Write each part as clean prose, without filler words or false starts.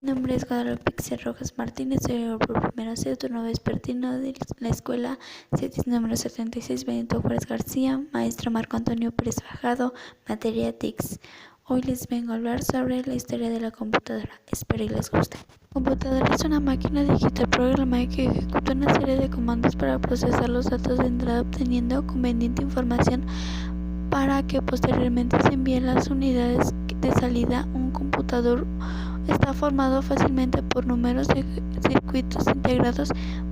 Mi nombre es Guadalupe Pixel Rojas Martínez, soy por primero C, turno vespertino de la escuela CETIS número 76, Benito Juárez García, maestro Marco Antonio Pérez Fajado, materia TICS. Hoy les vengo a hablar sobre la historia de la computadora, espero y les guste. La computadora es una máquina digital programada que ejecuta una serie de comandos para procesar los datos de entrada obteniendo conveniente información para que posteriormente se envíen las unidades de salida. Un computador está formado fácilmente por numerosos circuitos integrados,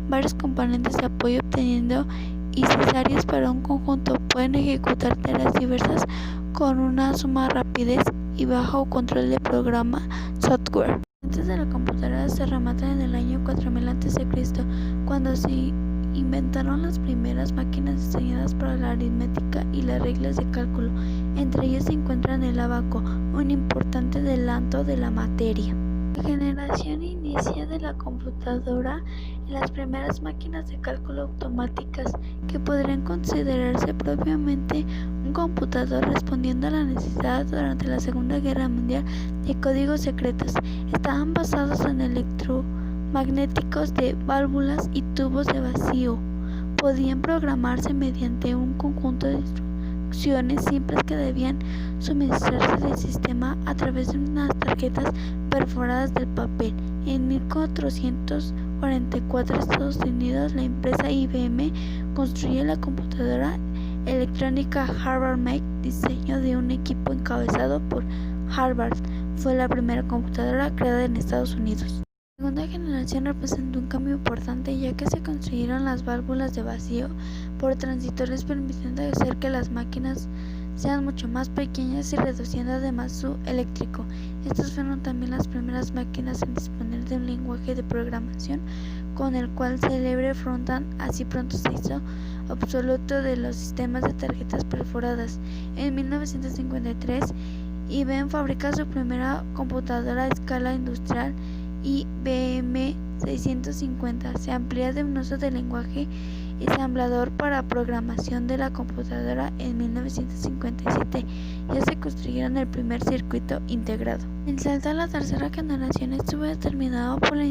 varios componentes de apoyo obteniendo y necesarios para un conjunto. Pueden ejecutar tareas diversas con una suma rapidez y bajo control de programa software. Antes de la computadora se remonta en el año 4000 a.C., cuando se inventaron las primeras máquinas diseñadas para la aritmética y las reglas de cálculo. Entre ellas se encuentra el abaco, un importante adelanto de la materia. La generación inicia de la computadora en las primeras máquinas de cálculo automáticas, que podrían considerarse propiamente un computador, respondiendo a la necesidad durante la Segunda Guerra Mundial de códigos secretos. Estaban basados en electromagnéticos de válvulas y tubos de vacío. Podían programarse mediante un conjunto de instrucciones simples que debían suministrarse del sistema a través de unas tarjetas perforadas del papel. En 1444, Estados Unidos, la empresa IBM construyó la computadora electrónica Harvard-Mac, diseño de un equipo encabezado por Harvard. Fue la primera computadora creada en Estados Unidos. La segunda generación representó un cambio importante, ya que se construyeron las válvulas de vacío por transistores, permitiendo hacer que las máquinas sean mucho más pequeñas y reduciendo además su eléctrico. Estas fueron también las primeras máquinas en disponer de un lenguaje de programación con el cual celebre Frontal. Así pronto se hizo obsoleto de los sistemas de tarjetas perforadas. En 1953, IBM fabrica su primera computadora a escala industrial, IBM 650. Se amplía de un uso del lenguaje ensamblador para programación de la computadora. En 1957 ya se construyeron el primer circuito integrado. El salto a la tercera generación estuvo determinado por la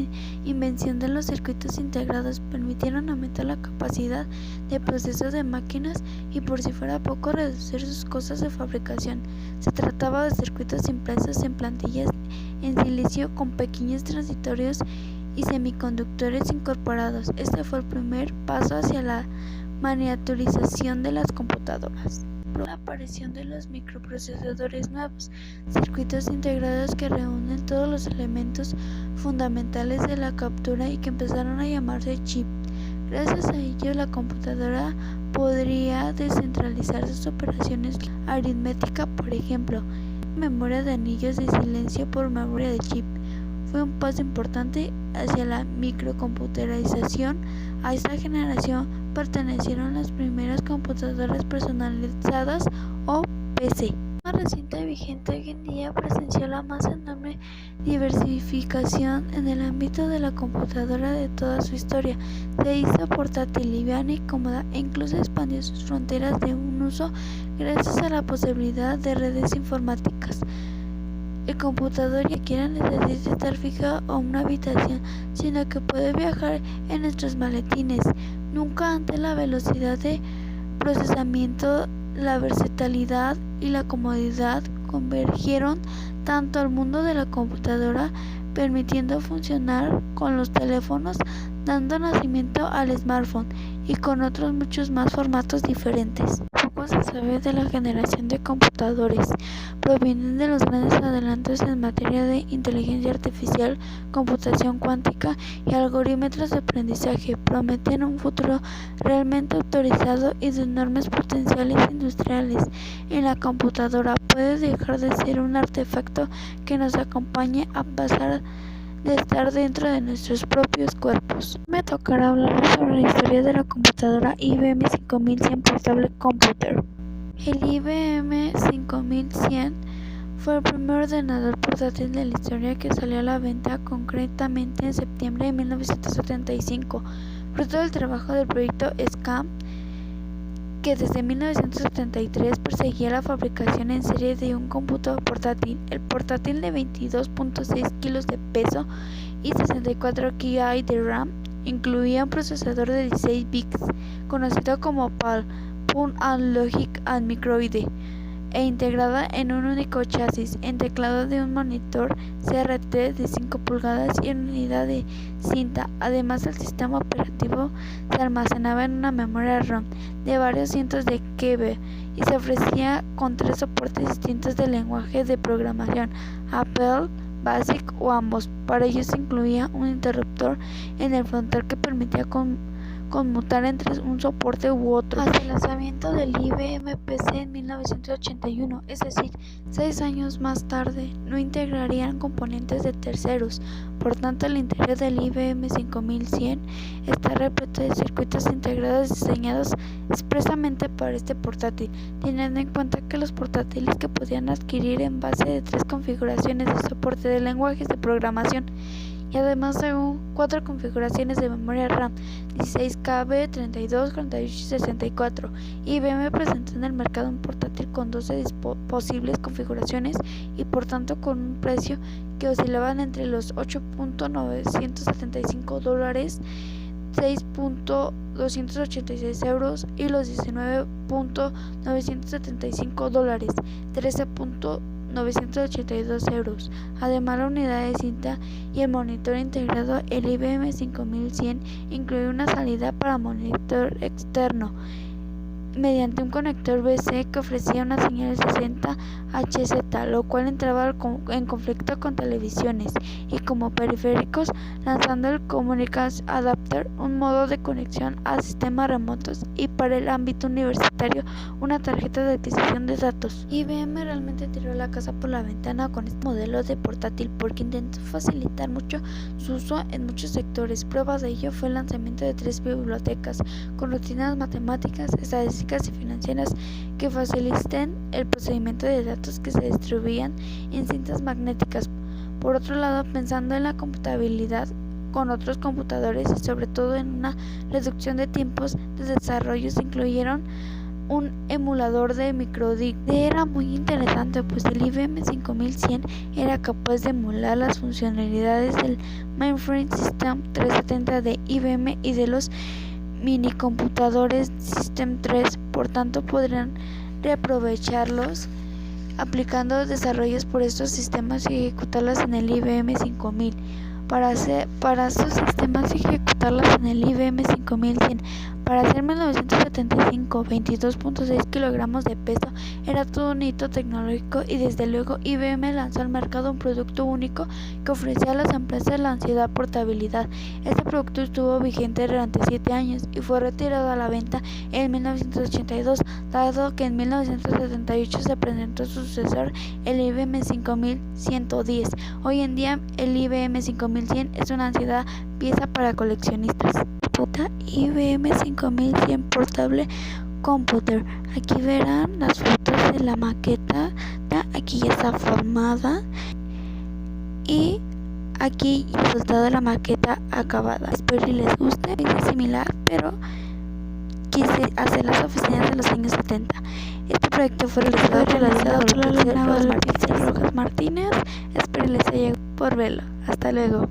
invención de los circuitos integrados. Permitieron aumentar la capacidad de proceso de máquinas y, por si fuera poco, reducir sus costos de fabricación. Se trataba de circuitos impresos en plantillas en silicio con pequeños transitorios y semiconductores incorporados. Este fue el primer paso hacia la miniaturización de las computadoras. La aparición de los microprocesadores nuevos, circuitos integrados que reúnen todos los elementos fundamentales de la captura y que empezaron a llamarse chip. Gracias a ello, la computadora podría descentralizar sus operaciones aritméticas, por ejemplo, memoria de anillos de silencio por memoria de chip. Fue un paso importante hacia la microcomputarización. A esta generación pertenecieron las primeras computadoras personalizadas o PC. La más reciente y vigente hoy en día presenció la más enorme diversificación en el ámbito de la computadora de toda su historia. Se hizo portátil, liviana y cómoda, e incluso expandió sus fronteras de un uso gracias a la posibilidad de redes informáticas. El computador ya quiera necesita estar fijado en una habitación, sino que puede viajar en nuestros maletines. Nunca antes la velocidad de procesamiento, la versatilidad y la comodidad convergieron tanto al mundo de la computadora, permitiendo funcionar con los teléfonos, dando nacimiento al smartphone y con otros muchos más formatos diferentes. Poco se sabe de la generación de computadores. Provienen de los grandes adelantos en materia de inteligencia artificial, computación cuántica y algoritmos de aprendizaje. Prometen un futuro realmente autorizado y de enormes potenciales industriales. En la computadora puede dejar de ser un artefacto que nos acompañe a pasar de estar dentro de nuestros propios cuerpos. Me tocará hablar sobre la historia de la computadora IBM 5100 Portable Computer. El IBM 5100 fue el primer ordenador portátil de la historia que salió a la venta, concretamente en septiembre de 1975, fruto del trabajo del proyecto SCAM. que desde 1973 perseguía la fabricación en serie de un cómputo portátil. El portátil de 22.6 kilos de peso y 64 KB de RAM incluía un procesador de 16 bits conocido como PAL, Punch and Logic and Microide, e integrada en un único chasis, en teclado de un monitor CRT de 5 pulgadas y en unidad de cinta. Además, el sistema operativo se almacenaba en una memoria RAM de varios cientos de KB y se ofrecía con 3 soportes distintos de lenguaje de programación: Apple, Basic o ambos. Para ello se incluía un interruptor en el frontal que permitía conmutar entre un soporte u otro. Hasta el lanzamiento del IBM PC en 1981, es decir, 6 años más tarde, no integrarían componentes de terceros. Por tanto, el interior del IBM 5100 está repleto de circuitos integrados diseñados expresamente para este portátil, teniendo en cuenta que los portátiles que podían adquirir en base de 3 configuraciones de soporte de lenguajes de programación y además según 4 configuraciones de memoria RAM: 16 KB, 32, 48 y 64. IBM presentó en el mercado un portátil con 12 posibles configuraciones y por tanto con un precio que oscilaban entre los $8.975, 6.286 euros y los $19.975, 13.982 euros. Además, la unidad de cinta y el monitor integrado, el IBM 5100 incluye una salida para monitor externo mediante un conector BC que ofrecía una señal 60 Hz, lo cual entraba en conflicto con televisiones, y como periféricos, lanzando el Communications Adapter, un modo de conexión a sistemas remotos, y para el ámbito universitario, una tarjeta de adquisición de datos. IBM realmente tiró la casa por la ventana con este modelo de portátil porque intentó facilitar mucho su uso en muchos sectores. Prueba de ello fue el lanzamiento de 3 bibliotecas con rutinas matemáticas, estadísticas y financieras que faciliten el procesamiento de datos que se distribuían en cintas magnéticas. Por otro lado, pensando en la compatibilidad con otros computadores y sobre todo en una reducción de tiempos de desarrollo, se incluyeron un emulador de microDIC. Era muy interesante, pues el IBM 5100 era capaz de emular las funcionalidades del Mainframe System 370 de IBM y de los minicomputadores System 3, por tanto podrían reaprovecharlos aplicando desarrollos por estos sistemas y ejecutarlas en el IBM 5000. Para estos sistemas y ejecutarlas en el IBM 5100, para hacer 1975, 22.6 kilogramos de peso era todo un hito tecnológico, y desde luego IBM lanzó al mercado un producto único que ofrecía a las empresas la ansiada portabilidad. Este producto estuvo vigente durante 7 años y fue retirado a la venta en 1982, dado que en 1978 se presentó su sucesor, el IBM 5110. Hoy en día el IBM 5100 es una ansiada pieza para coleccionistas. IBM 5100 Portable Computer. Aquí verán las fotos de la maqueta. Aquí ya está formada y aquí el resultado de la maqueta acabada. Espero que les guste. Es similar, pero quise hacer las oficinas de los años 70. Este proyecto fue realizado por la Rojas Martínez. Espero les haya gustado por verlo. Hasta luego.